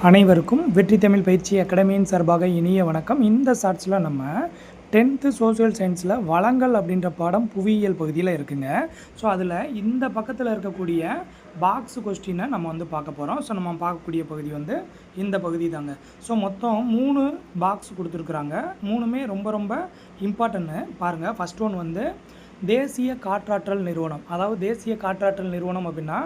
அனைவருக்கும் வெற்றி தமிழ் பயிற்சி அகாடமியின் சார்பாக இனிய வணக்கம். இந்த ஷார்ட்ஸில் நம்ம 10th சோஷியல் சயின்ஸில் வளங்கள் அப்படின்ற பாடம் புவியியல் பகுதியில் இருக்குங்க. ஸோ அதில் இந்த பக்கத்தில் இருக்கக்கூடிய பாக்ஸ் கொஸ்டினை நம்ம பார்க்க போகிறோம். ஸோ நம்ம பார்க்கக்கூடிய பகுதி இந்த பகுதி தாங்க. ஸோ மொத்தம் 3 பாக்ஸ் கொடுத்துருக்குறாங்க. 3மே ரொம்ப ரொம்ப இம்பார்ட்டன்ட்டு பாருங்கள். ஃபஸ்ட் ஒன் தேசிய காற்றாற்றல் நிறுவனம். அதாவது தேசிய காற்றாற்றல் நிறுவனம் அப்படின்னா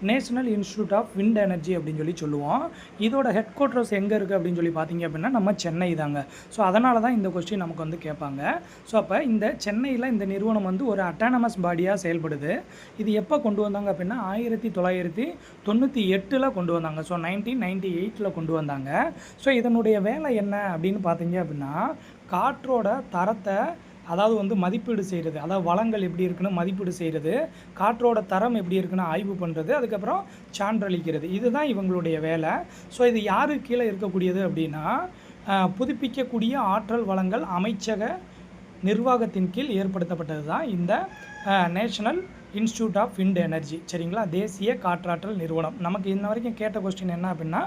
national institute of wind energy அப்படின்னு சொல்லுவோம். இதோட ஹெட் குவார்ட்டர்ஸ் எங்கே இருக்குது அப்படின்னு பார்த்தீங்க அப்படின்னா நம்ம சென்னை தாங்க. ஸோ அதனால தான் இந்த கொஸ்டின் நமக்கு கேட்பாங்க. ஸோ அப்போ இந்த சென்னையில் இந்த நிறுவனம் ஒரு அட்டானமஸ் பாடியாக செயல்படுது. இது எப்போ கொண்டு வந்தாங்க அப்படின்னா 1998 கொண்டு வந்தாங்க. ஸோ 1998 கொண்டு வந்தாங்க. ஸோ இதனுடைய வேலை என்ன அப்படின்னு பார்த்தீங்க அப்படின்னா காற்றோட தரத்தை மதிப்பீடு செய்கிறது. அதாவது வளங்கள் எப்படி இருக்குன்னு மதிப்பீடு செய்கிறது, காற்றோட தரம் எப்படி இருக்குன்னு ஆய்வு பண்ணுறது, அதுக்கப்புறம் சான்றளிக்கிறது. இதுதான் இவங்களுடைய வேலை. ஸோ இது யாருக்கு கீழே இருக்கக்கூடியது அப்படின்னா புதுப்பிக்கக்கூடிய ஆற்றல் வளங்கள் அமைச்சக நிர்வாகத்தின் கீழ் ஏற்படுத்தப்பட்டது தான் இந்த national institute of wind energy. சரிங்களா, தேசிய காற்றாற்றல் நிறுவனம். நமக்கு இன்ன வரைக்கும் கேட்ட கொஸ்டின் என்ன அப்படின்னா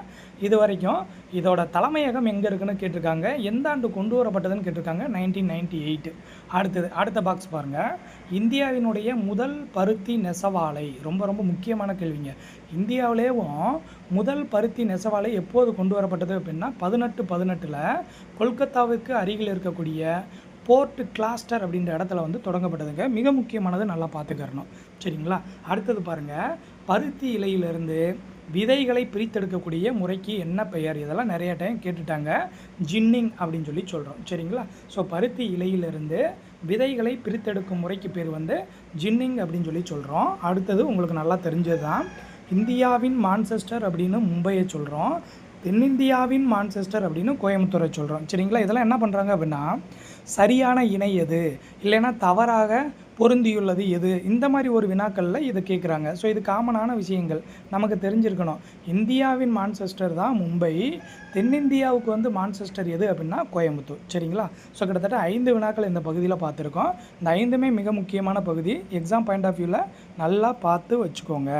இது வரைக்கும் இதோட தலைமையகம் எங்கே இருக்குன்னு கேட்டிருக்காங்க, எந்த ஆண்டு கொண்டு வரப்பட்டதுன்னு கேட்டிருக்காங்க, 1998. அடுத்த பாக்ஸ் பாருங்கள். இந்தியாவினுடைய முதல் பருத்தி நெசவாலை. ரொம்ப ரொம்ப முக்கியமான கேள்விங்க. இந்தியாவிலேயும் முதல் பருத்தி நெசவாலை எப்போது கொண்டு வரப்பட்டது அப்படின்னா 1818 கொல்கத்தாவுக்கு அருகில் இருக்கக்கூடிய போர்ட் கிளாஸ்டர் அப்படின்ற இடத்துல தொடங்கப்பட்டதுங்க. மிக முக்கியமானது, நல்லா பார்த்துக்கிறணும். சரிங்களா, அடுத்தது பாருங்கள். பருத்தி இலையிலிருந்து விதைகளை பிரித்தெடுக்கக்கூடிய முறைக்கு என்ன பெயர்? இதெல்லாம் நிறைய டைம் கேட்டுட்டாங்க. ஜின்னிங் அப்படின்னு சொல்கிறோம். சரிங்களா, ஸோ பருத்தி இலையிலிருந்து விதைகளை பிரித்தெடுக்கும் முறைக்கு பேர் ஜின்னிங் அப்படின்னு சொல்கிறோம். அடுத்தது உங்களுக்கு நல்லா தெரிஞ்சது தான், இந்தியாவின் மான்செஸ்டர் அப்படின்னு மும்பையை சொல்கிறோம், தென்னிந்தியாவின் மான்செஸ்டர் அப்படின்னு கோயம்புத்தூரை சொல்கிறோம். சரிங்களா, இதெல்லாம் என்ன பண்ணுறாங்க அப்படின்னா சரியான இணை எது, இல்லைன்னா தவறாக பொருந்தியுள்ளது எது, இந்த மாதிரி ஒரு வினாக்களில் இதை கேட்குறாங்க. ஸோ இது காமனான விஷயங்கள் நமக்கு தெரிஞ்சிருக்கணும். இந்தியாவின் மான்செஸ்டர் தான் மும்பை, தென்னிந்தியாவுக்கு மான்செஸ்டர் எது அப்படின்னா கோயம்புத்தூர். சரிங்களா, ஸோ கிட்டத்தட்ட 5 வினாக்கள் இந்த பகுதியில் பார்த்துருக்கோம். இந்த 5மே மிக முக்கியமான பகுதி. எக்ஸாம் பாயிண்ட் ஆஃப் வியூவில் நல்லா பார்த்து வச்சுக்கோங்க.